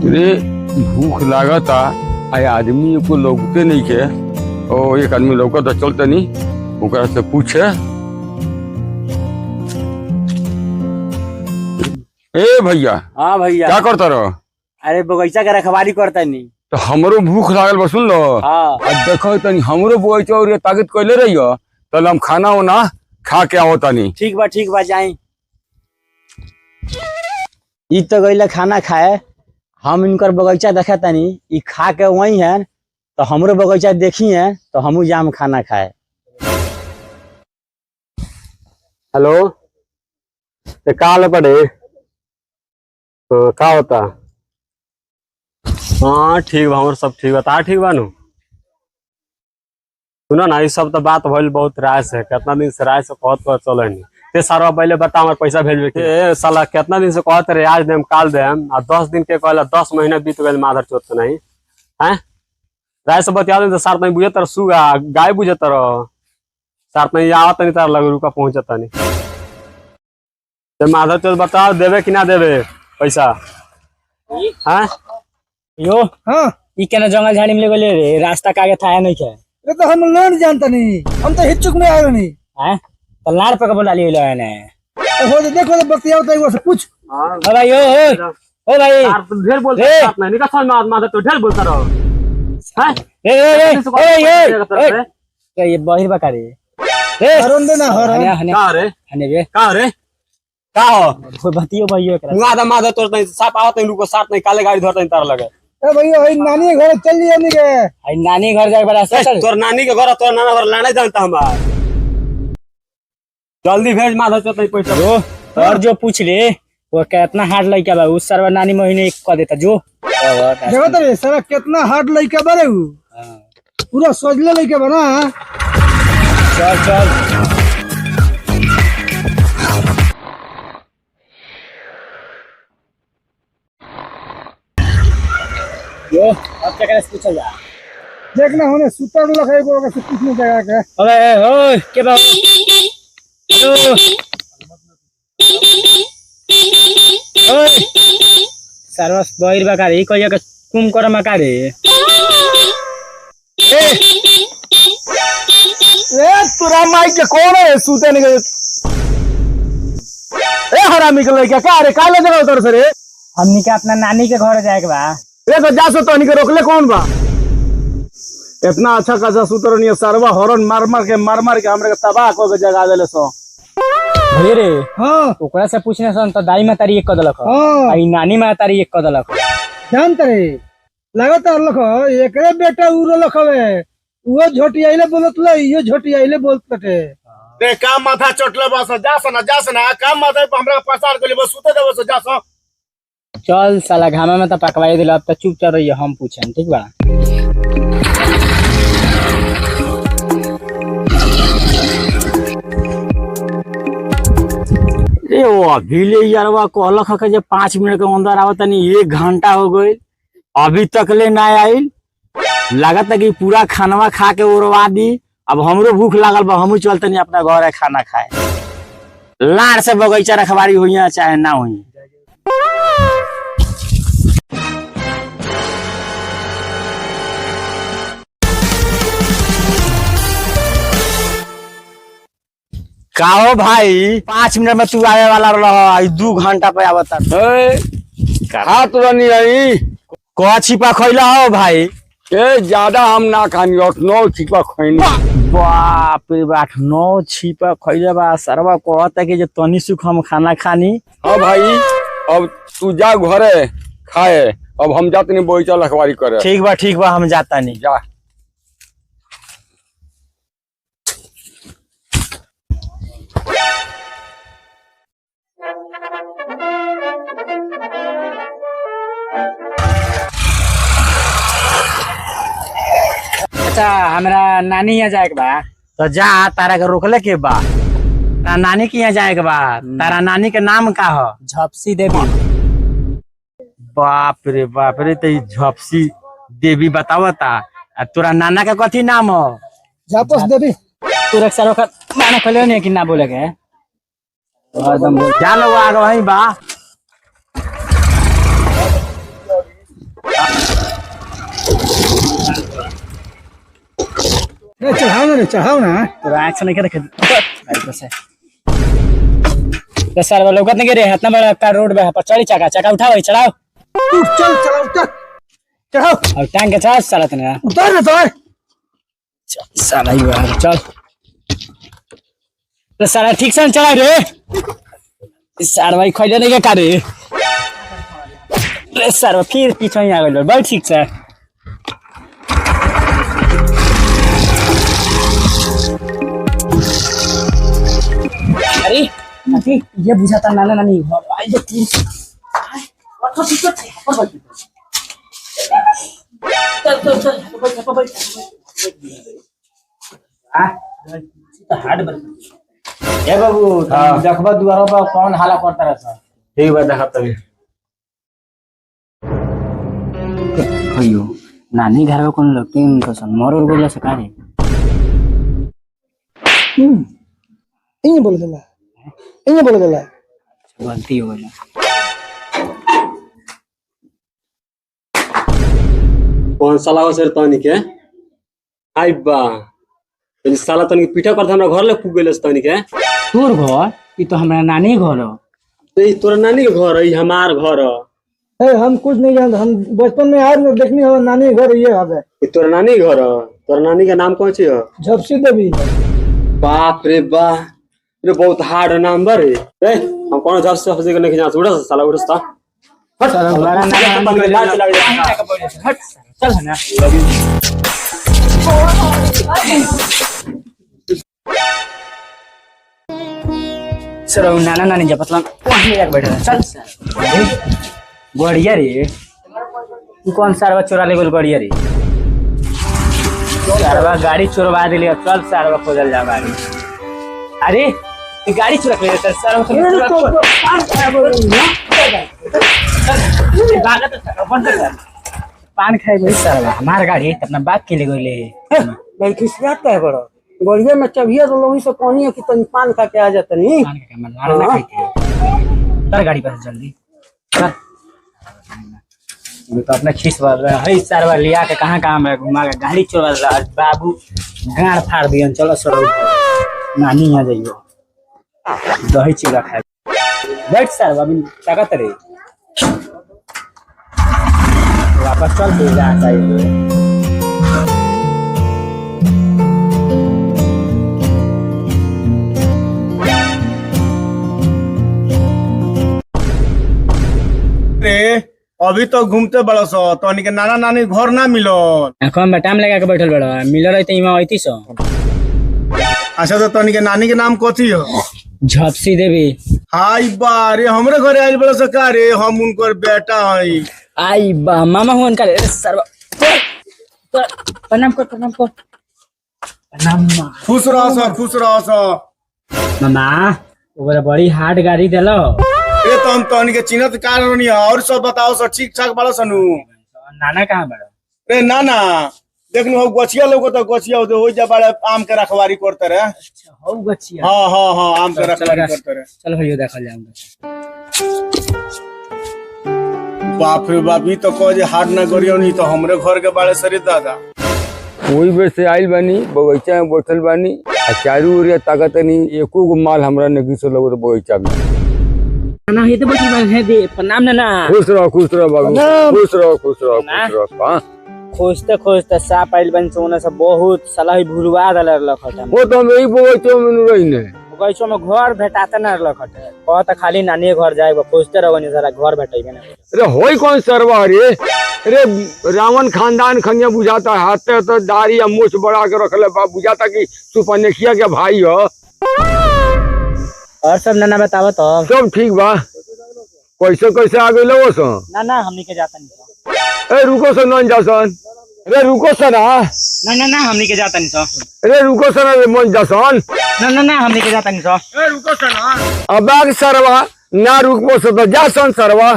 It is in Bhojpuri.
रे भूख लागता आए आदमी को लौकते नहीं के। और एक आदमी लौकता चलते नहीं ओकरा से पूछे। ए भैया। हाँ भैया। क्या करता रहो? अरे बगीचा का रखवाली करता नहीं। तो हमरो भूख लागल बा, सुन लो। हाँ। देखो तनी हमरो बगीचा और ताकत कैले रही हो तो हम खाना वाना खा के आओ तनी। ठीक बा जाए। ई तो गईला खाना खाए, हम इनकर बगीचा देखा तनी, ई खा के वही है तो हमरो बगीचा देखी है तो हमू जाम खाना खाए। हेलो, काल पड़े का होता? हाँ ठीक बा, हमर सब ठीक बा। ठीक बा नु? सुनो ना, ये सब तो बात भइल बहुत राय से, कितना दिन से राय से कहत चले नहीं। ते सारा पहले बता हमारे पैसा भेजबे के। साला कितना दिन से कहत रहे आज देम काल देम, आ 10 दिन के कहला 10 महीना बीत गए माधर चोत नहीं हैं। राय से बतिया दे सार नहीं बुझे तर सुगा गाय बुझे तर सार नहीं आवत नहीं तार लग रुका पहुंचता नहीं। ते माधर चोत बताओ देवे कि ना देवे पैसा? हैं यो हाँ, ई केना जंगल झाड़ी में ले गेले रे? रास्ता कागे था नहीं के? ये तो हम लोन जानता नहीं, हम तो हिचुक में आए नहीं। हैं तो लाड़ पे बोला लिए लो ने। हो जा देखो तो बतिया होता है वो से पूछ। हां भाई ओ भाई यार तुम ढेर बोलते हो साथ में नहीं का समझ में माधर तो ढेर बोलता रहो हैं। ए ये बाहर बकारी ए हरन दे ना हरन का रे का हो बतियो भाई एकरा माधर माधर तो नहीं साफ आवत नहीं रुको साथ नहीं काले गाड़ी धरते तार लगे। ए भैया भाई नानी के घर चल लिया नहीं के। आई नानी घर जाए बड़ा चल। तोर नानी के घर तोर नाना घर लाने जानता हमार। जल्दी भेज माधर चोत नहीं पैसा जो और जो पूछ ले वो कितना हार्ड लइका बा उस सरवा नानी महीने एक क देता जो। देखो तो रे सारा कितना हार्ड लइका बारे उ। हां पूरा सोजले लइका बना। चल यो अब क्या करे पूछा जा। देखना होने सुपर लखाई को से पूछने जगह के। अबे ओए के बा हेलो ओए सरवस बहिर बकारी कहिया के कुम कर मकारे। ए तोरा माई के कौन है सूते नहीं के? ए हरामी के लइका का रे काले जगह उतर से रे? हमनी के अपना नानी के घर जाए के बा। ए तो जा सो तो नहीं के रोकले कौन बा? इतना अच्छा खासा सूतर नहीं सरवा हॉर्न मार मार के हमरे के तबाह को के जगा देले सो। भई रे हां ओकरा से पूछने सन तो दाई में तारी एक कदलक हां आई नानी में तारी एक कदलक जानत रे लागत लख एकरे बेटा उरो लखवे वो झोटी आइले बोलत ल यो झोटी आइले बोलत टे। रे काम माथा चटले बस जा सना काम माथा पे हमरा पसार के बस सुते देबो सो जा सो। चल साला घामा में तो पकवाई दिला अब तो चुप चल रही है हम पूछें ठीक बा। ए वो अभी ले यारवा कहलक है जे 5 मिनट के अंदर आवत नहीं 1 घंटा हो गई अभी तक ले ना आइल। लागत है कि पूरा खानवा खा के उड़वा दी। अब हमरो भूख लागल बा हमू चलते नहीं अपना घर है खाना खाए। लाड़ से बगीचा रखवारी हुई चाहे ना हुई। काहो भाई 5 मिनट में तू आवे वाला रहा 2 घंटा पे आवता। हाथ बनी आई को छिपा खैला हो भाई? ए ज्यादा हम ना खानी 8-9 छिपा खैनी। बाप रे 8-9 छिपा खैले बा। सरवा कहता कि जे तनी सुख हम खाना खानी। हाँ भाई अब तू जा घरे खाए, अब हम जाते नहीं बगीचा रखवारी करे। ठीक बा हम जाता नहीं। जा अच्छा हमरा नानी यहाँ जाए के बा तो जा तारा के रोकले के बा। तारा नानी के यहाँ जाए के बा। तारा नानी के नाम का हो? झपसी देवी। बाप रे तो झपसी देवी बतावता। तोरा नाना का कथी नाम हो? जापस देवी। तू रक्षा का नाना खोले नहीं कि ना बोले के एकदम जा लो आगे वहीं बा। चढ़ाओ ना तो आँख से नहीं कर गाड़ी से तो सर लोग नहीं गिरे इतना बड़ा का रोड में पर चढ़ी चका उठाओ चढ़ाओ चल चला उतर चढ़ाओ और टांग के चढ़ा साला तने उतर ना उतर साला ही है चल तो साला ठीक से चढ़ा रे सर भाई खोले नहीं का रे रे सर फिर पीछे ही आ गए बहुत ठीक से अरे अरे ये बुझाता नाना नानी घर आई जो अच्छा ठीक है चल आ तो हार्ड बन ए बाबू देखबा दुआरा पर कौन हाला करता रहता ठीक बात देखा तभी भइयो नानी घर में कौन लोग तीन कसन मोर बोला सका रे इन्हें बोल देला गलती हो गई कौन साला हो सर तनी के आई बा तो साला तनी के पीठा पर हमरा घर ले पुग गेलस तनी के तोर घर ई तो हमरा नानी घर हो तो ई तोरा नानी के घर है हमार घर है हम कुछ नहीं जानते हम बचपन में आए में देखनी हो नानी घर ये हवे ई तोरा नानी के घर है तोरा नानी का नाम कौन छी है झपसी देवी बाप रे बा रे बहुत हार्ड नाम बा रे ए हम कौन जब से हंसी के नहीं जान उड़ा साला उड़ता साला हमारा नानी हट चल ना सर नाना नानी जब पतला वहीं जाके बैठा चल बढ़िया रे तू कौन सारवा चोरा ले गेल बढ़िया रे सारवा गाड़ी चोरवा दिली चल सारवा खोजल जा गाड़ी अरे ये गाड़ी चुरा ले सर पान खाए गई सारवा हमार गाड़ी अपना बाप के ले गई नहीं खिसियाता है बड़ा बढ़िया में चबिया तो लोग से कहनी है कि तनी पान खा के आ जाता नहीं पान का मन मारना खाई तर गाड़ी पर जल्दी चल तो अपना खींच वाल है सारवा लिया के कहाँ में घुमा के गाड़ी चोरा रहा बाबू गाड़ फाड़ दियन चलो सर नानी यहाँ जाइयो दही चिड़ा खाए बैठ सारवा अभी ताकत रे वापस चल के जा चाहिए अभी तो घूमते बड़ा सो तो के नाना नानी घर ना मिलो आँखों में टाइम लगा के बैठल बड़ा मिल रही तो इमा आती सो अच्छा तो तनी के नानी के नाम कथी हो झपसी देवी हाय बा रे हमरे घरे आइल बड़ा सो का रे हम उनकर बेटा हई आई बा मामा हुन का सर्व प्रणाम कर प्रणाम खुश रह सो मामा ओकरा बड़ी हार्ड गाड़ी देलो ए तो हम तनी के चिन्हत कारण और सब बताओ सो ठीक ठाक बड़ा सनु नाना कहाँ बड़ा ए नाना देखनु हो गछिया लोग तो गछिया हो जा बड़ा आम के रखवारी करते रहे अच्छा हो गछिया हां आम के रखवारी करते रहे चल भैया देखल जाऊंगा बाप रे बाप ई तो कह जे हाथ ना करियो नहीं तो हमरे घर के बारे सरे दादा कोई बेर से आइल बानी बगीचा में बैठल बानी आ चारू ओरिया ताकत नहीं एको गो माल हमरा ने घिसो लगो बगीचा में ना ये तो बड़ी बात है दे प्रणाम नाना खुश रहो बाबू खुश रहो हां खोजते साप आइल बन सोने से बहुत साला ही भुलवा दल लखटा वो तो हम यही बगीचा में रही ने बगीचा में घर भेटाते ना लखटा कहता खाली नानी घर जाए खोजते रहो सारा घर भेटेबे ना अरे होई कौन सरवा रे अरे रावण खानदान खनिया बुझाता है हाथ तो दाढ़ी या मूछ बढ़ा के रखले बा बुझाता कि सुपनेखिया के भाई हो और सब नाना बताओ तो सब ठीक बा कैसे आ गइल वो सो ना हमनी के जाता नहीं ए रुको सन मन जासन अरे रुको सन ना हमनी के जाता नहीं अरे रुको सन रे मन जासन ना हमनी के जाता नहीं ए रुको सन अब सरवा ना रुकबो सो तो जासन सरवा